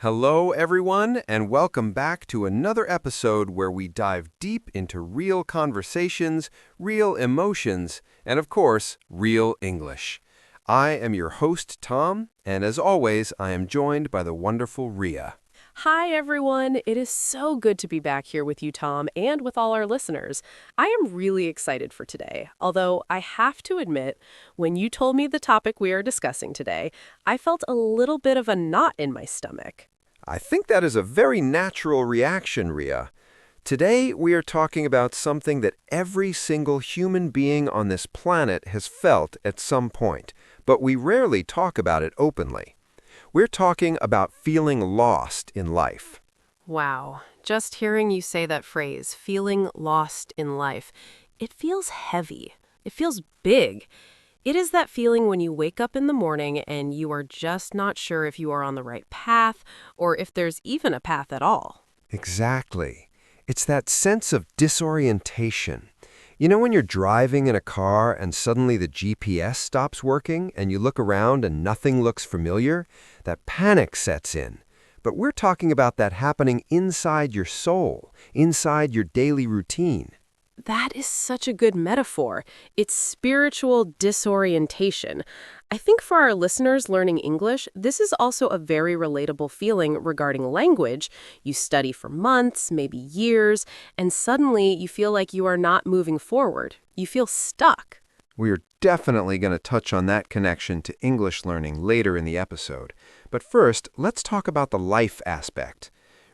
Hello, everyone, and welcome back to another episode where we dive deep into real conversations, real emotions, and of course, real English. I am your host, Tom, and as always, I am joined by the wonderful Ria. Hi, everyone. It is so good to be back here with you, Tom, and with all our listeners. I am really excited for today, although I have to admit, when you told me the topic we are discussing today, I felt a little bit of a knot in my stomach. I think that is a very natural reaction, Ria. Today, we are talking about something that every single human being on this planet has felt at some point, but we rarely talk about it openly. We're talking about feeling lost in life. Wow, just hearing you say that phrase, feeling lost in life, it feels heavy. It feels big. It is that feeling when you wake up in the morning and you are just not sure if you are on the right path or if there's even a path at all. Exactly. It's that sense of disorientation. You know when you're driving in a car and suddenly the GPS stops working and you look around and nothing looks familiar? That panic sets in. But we're talking about that happening inside your soul, inside your daily routine. That is such a good metaphor. It's spiritual disorientation. I think for our listeners learning English, this is also a very relatable feeling regarding language. You study for months, maybe years, and suddenly you feel like you are not moving forward. You feel stuck. We are definitely going to touch on that connection to English learning later in the episode. But first, let's talk about the life aspect.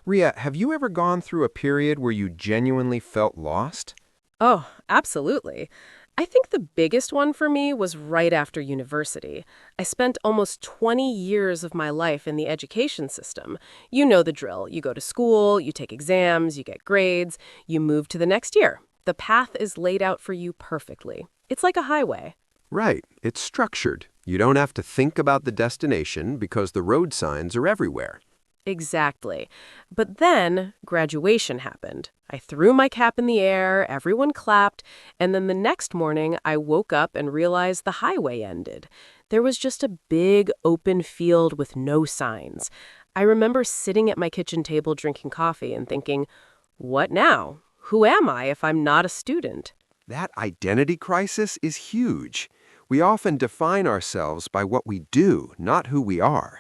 Ria, have you ever gone through a period where you genuinely felt lost? Oh, absolutely. I think the biggest one for me was right after university. I spent almost 20 years of my life in the education system. You know the drill. You go to school, you take exams, you get grades, you move to the next year. The path is laid out for you perfectly. It's like a highway. Right, it's structured. You don't have to think about the destination because the road signs are everywhere. Exactly. But then graduation happened. I threw my cap in the air, everyone clapped, and then the next morning I woke up and realized the highway ended. There was just a big open field with no signs. I remember sitting at my kitchen table drinking coffee and thinking, what now? Who am I if I'm not a student? That identity crisis is huge. We often define ourselves by what we do, not who we are.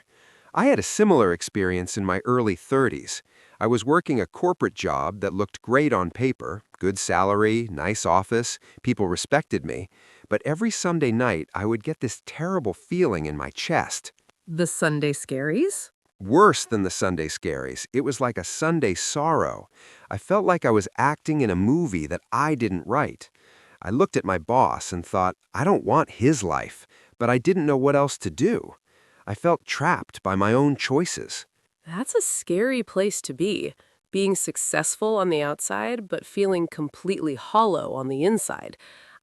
I had a similar experience in my early 30s. I was working a corporate job that looked great on paper, good salary, nice office, people respected me, but every Sunday night I would get this terrible feeling in my chest. The Sunday Scaries? Worse than the Sunday Scaries, it was like a Sunday sorrow. I felt like I was acting in a movie that I didn't write. I looked at my boss and thought, I don't want his life, but I didn't know what else to do. I felt trapped by my own choices. That's a scary place to be, being successful on the outside, but feeling completely hollow on the inside.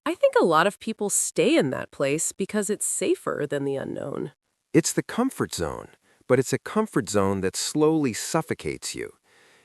I think a lot of people stay in that place because it's safer than the unknown. It's the comfort zone, but it's a comfort zone that slowly suffocates you.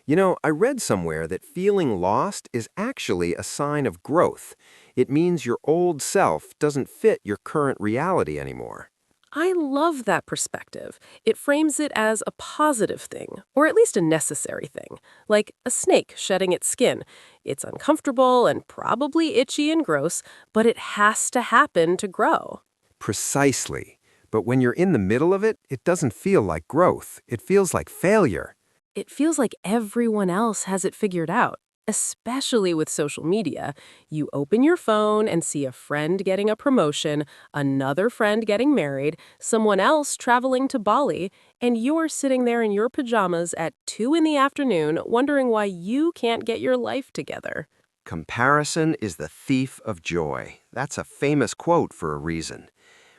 You know, I read somewhere that feeling lost is actually a sign of growth. It means your old self doesn't fit your current reality anymore. I love that perspective. It frames it as a positive thing, or at least a necessary thing, like a snake shedding its skin. It's uncomfortable and probably itchy and gross, but it has to happen to grow. Precisely. But when you're in the middle of it, it doesn't feel like growth. It feels like failure. It feels like everyone else has it figured out. Especially with social media, you open your phone and see a friend getting a promotion, another friend getting married, someone else traveling to Bali, and you're sitting there in your pajamas at 2 in the afternoon wondering why you can't get your life together. Comparison is the thief of joy. That's a famous quote for a reason.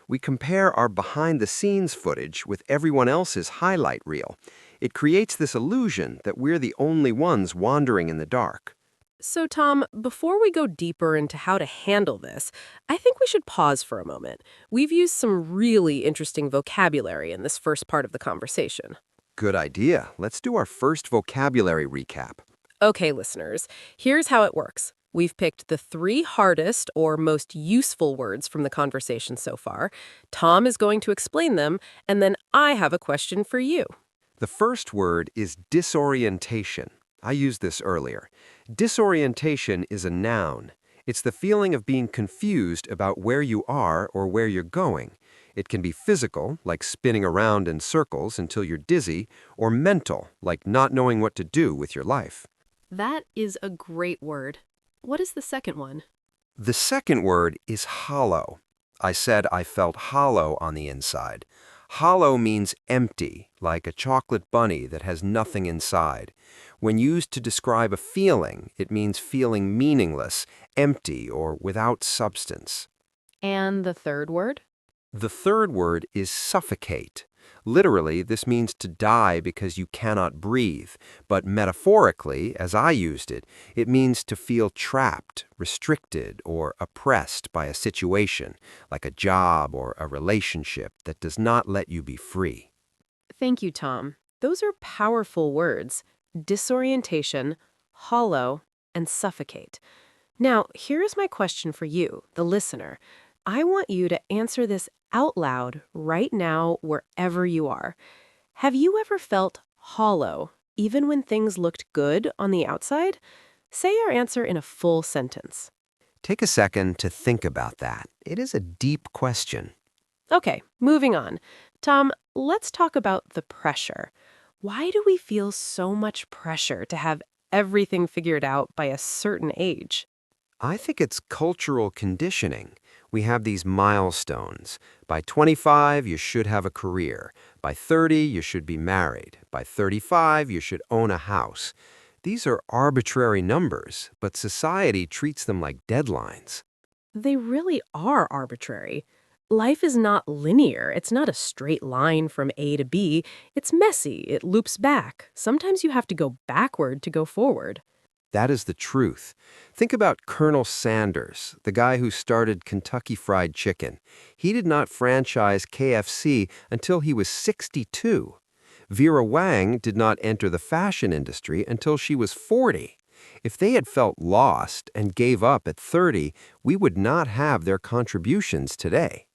We compare our behind-the-scenes footage with everyone else's highlight reel. It creates this illusion that we're the only ones wandering in the dark. So, Tom, before we go deeper into how to handle this, I think we should pause for a moment. We've used some really interesting vocabulary in this first part of the conversation. Good idea. Let's do our first vocabulary recap. Okay, listeners, here's how it works. We've picked the 3 hardest or most useful words from the conversation so far. Tom is going to explain them, and then I have a question for you. The first word is disorientation. I used this earlier. Disorientation is a noun. It's the feeling of being confused about where you are or where you're going. It can be physical, like spinning around in circles until you're dizzy, or mental, like not knowing what to do with your life. That is a great word. What is the second one? The second word is hollow. I said I felt hollow on the inside. Hollow means empty, like a chocolate bunny that has nothing inside. When used to describe a feeling, it means feeling meaningless, empty, or without substance. And the third word? The third word is suffocate. Literally, this means to die because you cannot breathe, but metaphorically, as I used it, it means to feel trapped, restricted, or oppressed by a situation, like a job or a relationship that does not let you be free. Thank you, Tom. Those are powerful words. Disorientation, hollow, and suffocate. Now, here's my question for you, the listener. I want you to answer this out loud right now, wherever you are. Have you ever felt hollow, even when things looked good on the outside? Say your answer in a full sentence. Take a second to think about that. It is a deep question. Okay, moving on. Tom, let's talk about the pressure. Why do we feel so much pressure to have everything figured out by a certain age? I think it's cultural conditioning. We have these milestones. By 25, you should have a career. By 30, you should be married. By 35, you should own a house. These are arbitrary numbers, but society treats them like deadlines. They really are arbitrary. Life is not linear. It's not a straight line from A to B. It's messy. It loops back. Sometimes you have to go backward to go forward. That is the truth. Think about Colonel Sanders, the guy who started Kentucky Fried Chicken. He did not franchise KFC until he was 62. Vera Wang did not enter the fashion industry until she was 40. If they had felt lost and gave up at 30, we would not have their contributions today.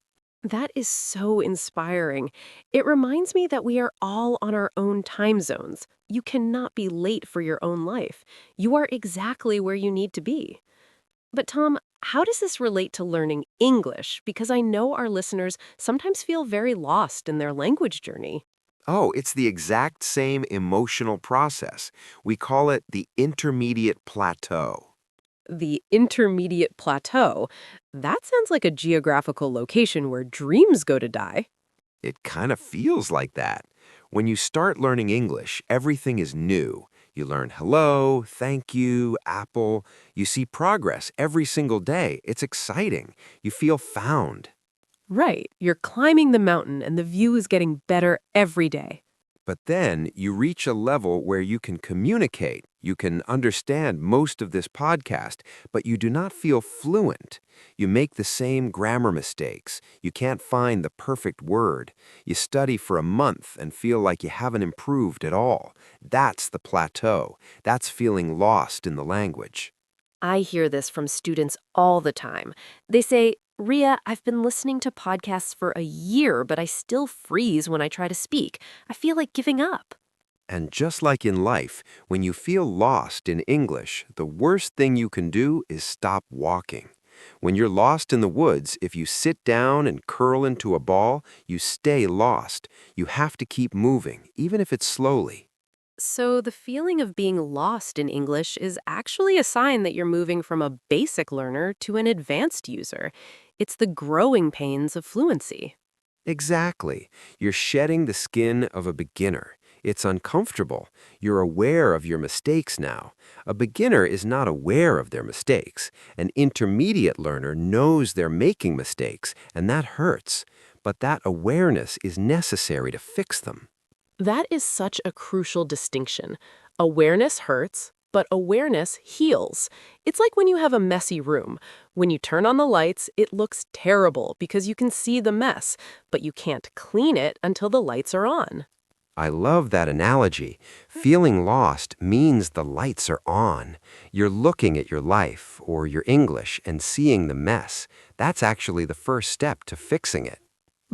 That is so inspiring. It reminds me that we are all on our own time zones. You cannot be late for your own life. You are exactly where you need to be. But Tom, how does this relate to learning English? Because I know our listeners sometimes feel very lost in their language journey. Oh, it's the exact same emotional process. We call it the intermediate plateau. The intermediate plateau. That sounds like a geographical location where dreams go to die. It kind of feels like that. When you start learning English, everything is new. You learn hello, thank you, apple. You see progress every single day. It's exciting. You feel found. Right, you're climbing the mountain and the view is getting better every day. But then you reach a level where you can communicate. You can understand most of this podcast, but you do not feel fluent. You make the same grammar mistakes. You can't find the perfect word. You study for a month and feel like you haven't improved at all. That's the plateau. That's feeling lost in the language. I hear this from students all the time. They say, Ria, I've been listening to podcasts for a year, but I still freeze when I try to speak. I feel like giving up. And just like in life, when you feel lost in English, the worst thing you can do is stop walking. When you're lost in the woods, if you sit down and curl into a ball, you stay lost. You have to keep moving, even if it's slowly. So the feeling of being lost in English is actually a sign that you're moving from a basic learner to an advanced user. It's the growing pains of fluency. Exactly. You're shedding the skin of a beginner. It's uncomfortable. You're aware of your mistakes now. A beginner is not aware of their mistakes. An intermediate learner knows they're making mistakes, and that hurts. But that awareness is necessary to fix them. That is such a crucial distinction. Awareness hurts, but awareness heals. It's like when you have a messy room. When you turn on the lights, it looks terrible because you can see the mess, but you can't clean it until the lights are on. I love that analogy. Feeling lost means the lights are on. You're looking at your life or your English and seeing the mess. That's actually the first step to fixing it.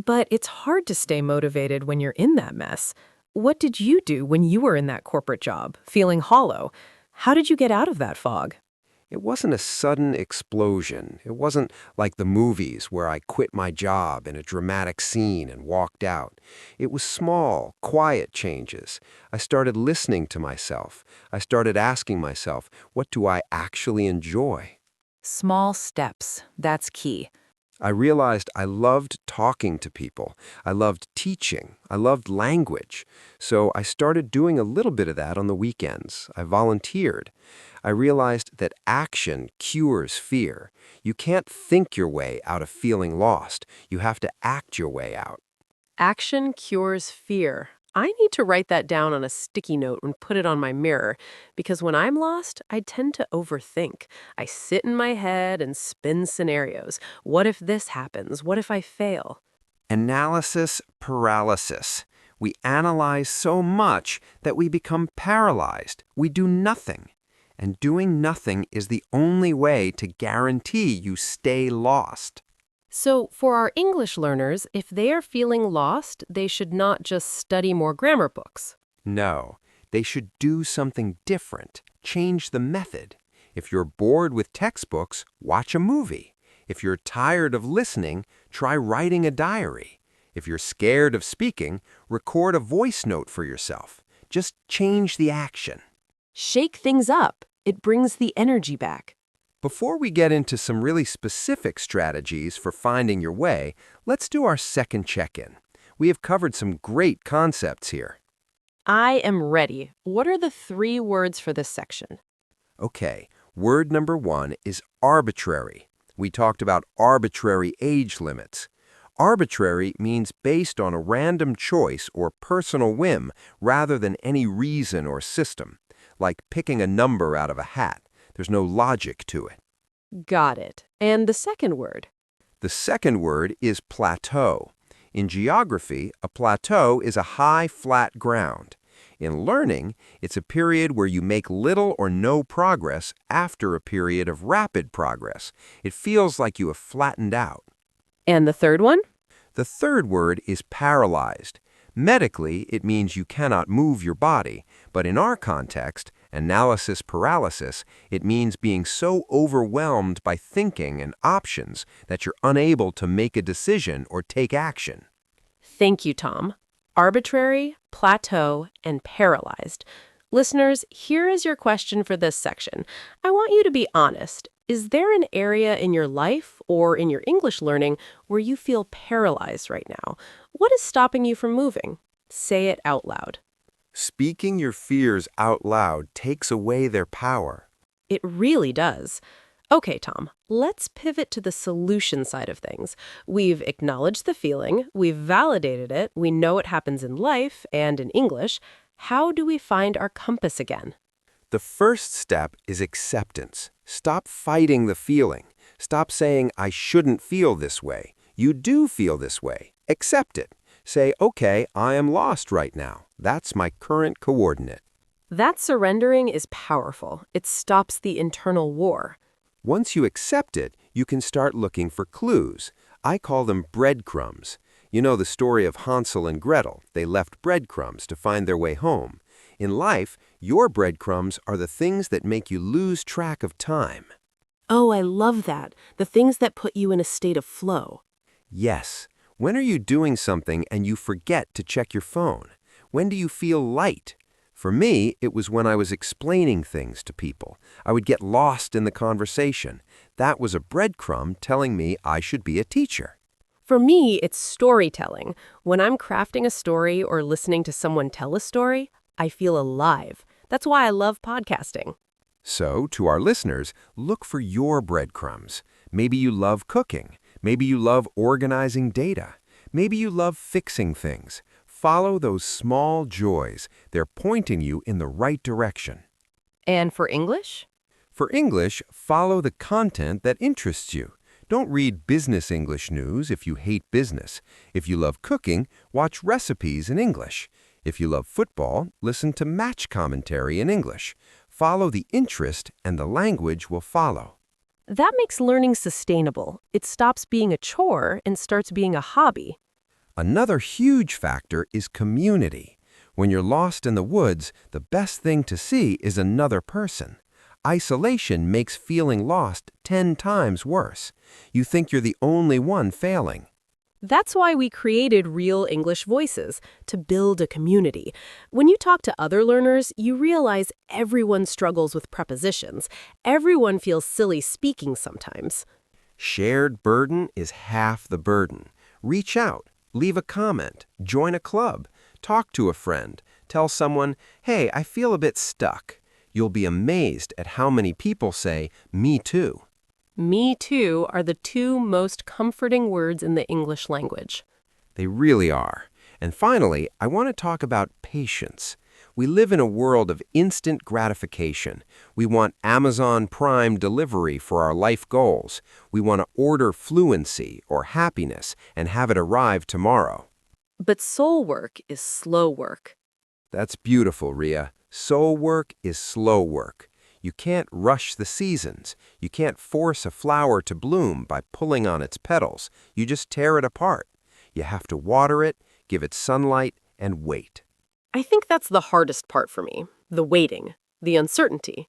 But it's hard to stay motivated when you're in that mess. What did you do when you were in that corporate job, feeling hollow? How did you get out of that fog? It wasn't a sudden explosion. It wasn't like the movies where I quit my job in a dramatic scene and walked out. It was small, quiet changes. I started listening to myself. I started asking myself, what do I actually enjoy? Small steps, that's key. I realized I loved talking to people. I loved teaching. I loved language. So I started doing a little bit of that on the weekends. I volunteered. I realized that action cures fear. You can't think your way out of feeling lost. You have to act your way out. Action cures fear. I need to write that down on a sticky note and put it on my mirror, because when I'm lost, I tend to overthink. I sit in my head and spin scenarios. What if this happens? What if I fail? Analysis paralysis. We analyze so much that we become paralyzed. We do nothing. And doing nothing is the only way to guarantee you stay lost. So, for our English learners, if they are feeling lost, they should not just study more grammar books. No, they should do something different. Change the method. If you're bored with textbooks, watch a movie. If you're tired of listening, try writing a diary. If you're scared of speaking, record a voice note for yourself. Just change the action. Shake things up. It brings the energy back. Before we get into some really specific strategies for finding your way, let's do our second check-in. We have covered some great concepts here. I am ready. What are the 3 words for this section? Okay, word number 1 is arbitrary. We talked about arbitrary age limits. Arbitrary means based on a random choice or personal whim rather than any reason or system, like picking a number out of a hat. There's no logic to it. Got it. And the second word? The second word is plateau. In geography, a plateau is a high, flat ground. In learning, it's a period where you make little or no progress after a period of rapid progress. It feels like you have flattened out. And the third one? The third word is paralyzed. Medically, it means you cannot move your body, but in our context, analysis paralysis, it means being so overwhelmed by thinking and options that you're unable to make a decision or take action. Thank you, Tom. Arbitrary, plateau, and paralyzed. Listeners, here is your question for this section. I want you to be honest. Is there an area in your life or in your English learning where you feel paralyzed right now? What is stopping you from moving? Say it out loud. Speaking your fears out loud takes away their power. It really does. Okay, Tom, let's pivot to the solution side of things. We've acknowledged the feeling, we've validated it, we know it happens in life and in English. How do we find our compass again? The first step is acceptance. Stop fighting the feeling. Stop saying, I shouldn't feel this way. You do feel this way. Accept it. Say, okay, I am lost right now. That's my current coordinate. That surrendering is powerful. It stops the internal war. Once you accept it, you can start looking for clues. I call them breadcrumbs. You know the story of Hansel and Gretel. They left breadcrumbs to find their way home. In life, your breadcrumbs are the things that make you lose track of time. Oh, I love that. The things that put you in a state of flow. Yes. When are you doing something and you forget to check your phone? When do you feel light? For me, it was when I was explaining things to people. I would get lost in the conversation. That was a breadcrumb telling me I should be a teacher. For me, it's storytelling. When I'm crafting a story or listening to someone tell a story, I feel alive. That's why I love podcasting. So, to our listeners, look for your breadcrumbs. Maybe you love cooking. Maybe you love organizing data. Maybe you love fixing things. Follow those small joys. They're pointing you in the right direction. And for English? For English, follow the content that interests you. Don't read business English news if you hate business. If you love cooking, watch recipes in English. If you love football, listen to match commentary in English. Follow the interest and the language will follow. That makes learning sustainable. It stops being a chore and starts being a hobby. Another huge factor is community. When you're lost in the woods, the best thing to see is another person. Isolation makes feeling lost 10 times worse. You think you're the only one failing. That's why we created Real English Voices, to build a community. When you talk to other learners, you realize everyone struggles with prepositions. Everyone feels silly speaking sometimes. Shared burden is half the burden. Reach out, leave a comment, join a club, talk to a friend, tell someone, "Hey, I feel a bit stuck." You'll be amazed at how many people say, "Me too." Me too are the two most comforting words in the English language. They really are. And finally, I want to talk about patience. We live in a world of instant gratification. We want Amazon Prime delivery for our life goals. We want to order fluency or happiness and have it arrive tomorrow. But soul work is slow work. That's beautiful, Ria. Soul work is slow work. You can't rush the seasons. You can't force a flower to bloom by pulling on its petals. You just tear it apart. You have to water it, give it sunlight, and wait. I think that's the hardest part for me, the waiting, the uncertainty.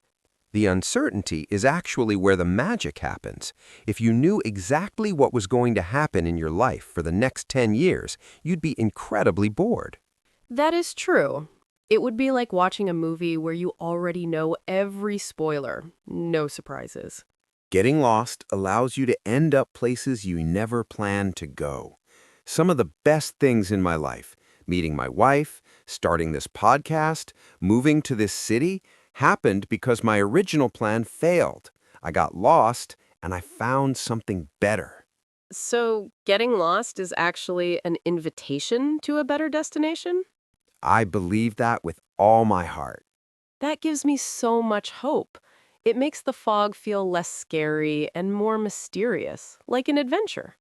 The uncertainty is actually where the magic happens. If you knew exactly what was going to happen in your life for the next 10 years, you'd be incredibly bored. That is true. It would be like watching a movie where you already know every spoiler. No surprises. Getting lost allows you to end up places you never planned to go. Some of the best things in my life, meeting my wife, starting this podcast, moving to this city, happened because my original plan failed. I got lost, and I found something better. So, getting lost is actually an invitation to a better destination? I believe that with all my heart. That gives me so much hope. It makes the fog feel less scary and more mysterious, like an adventure.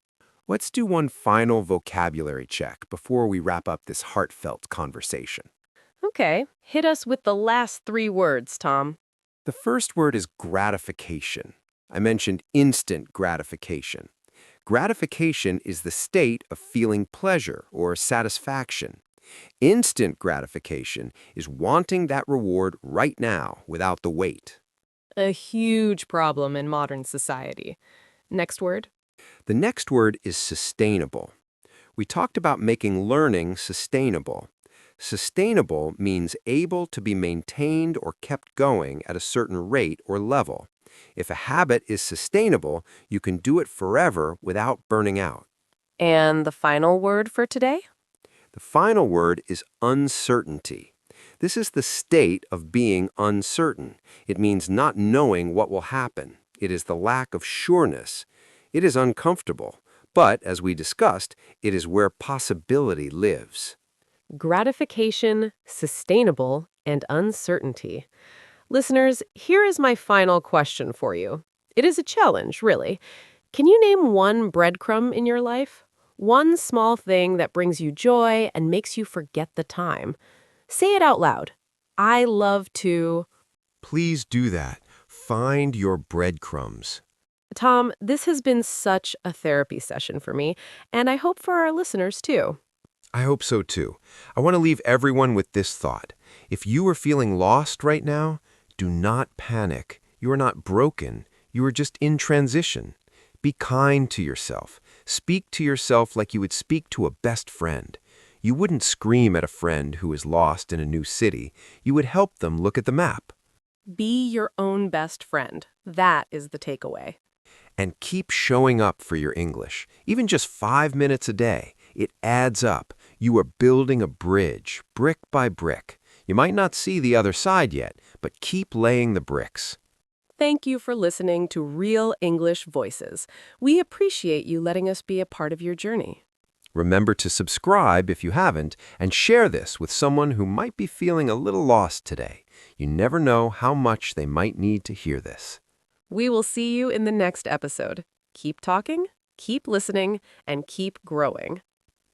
Let's do one final vocabulary check before we wrap up this heartfelt conversation. Okay, hit us with the last 3 words, Tom. The first word is gratification. I mentioned instant gratification. Gratification is the state of feeling pleasure or satisfaction. Instant gratification is wanting that reward right now without the wait. A huge problem in modern society. Next word. The next word is sustainable. We talked about making learning sustainable. Sustainable means able to be maintained or kept going at a certain rate or level. If a habit is sustainable, you can do it forever without burning out. And the final word for today? The final word is uncertainty. This is the state of being uncertain. It means not knowing what will happen. It is the lack of sureness. It is uncomfortable, but as we discussed, it is where possibility lives. Gratification, sustainable, and uncertainty. Listeners, here is my final question for you. It is a challenge, really. Can you name one breadcrumb in your life? One small thing that brings you joy and makes you forget the time. Say it out loud. I love to... Please do that. Find your breadcrumbs. Tom, this has been such a therapy session for me, and I hope for our listeners too. I hope so too. I want to leave everyone with this thought. If you are feeling lost right now, do not panic. You are not broken. You are just in transition. Be kind to yourself. Speak to yourself like you would speak to a best friend. You wouldn't scream at a friend who is lost in a new city. You would help them look at the map. Be your own best friend. That is the takeaway. And keep showing up for your English. Even just 5 minutes a day. It adds up. You are building a bridge, brick by brick. You might not see the other side yet, but keep laying the bricks. Thank you for listening to Real English Voices. We appreciate you letting us be a part of your journey. Remember to subscribe if you haven't, and share this with someone who might be feeling a little lost today. You never know how much they might need to hear this. We will see you in the next episode. Keep talking, keep listening, and keep growing.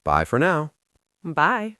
Bye for now. Bye.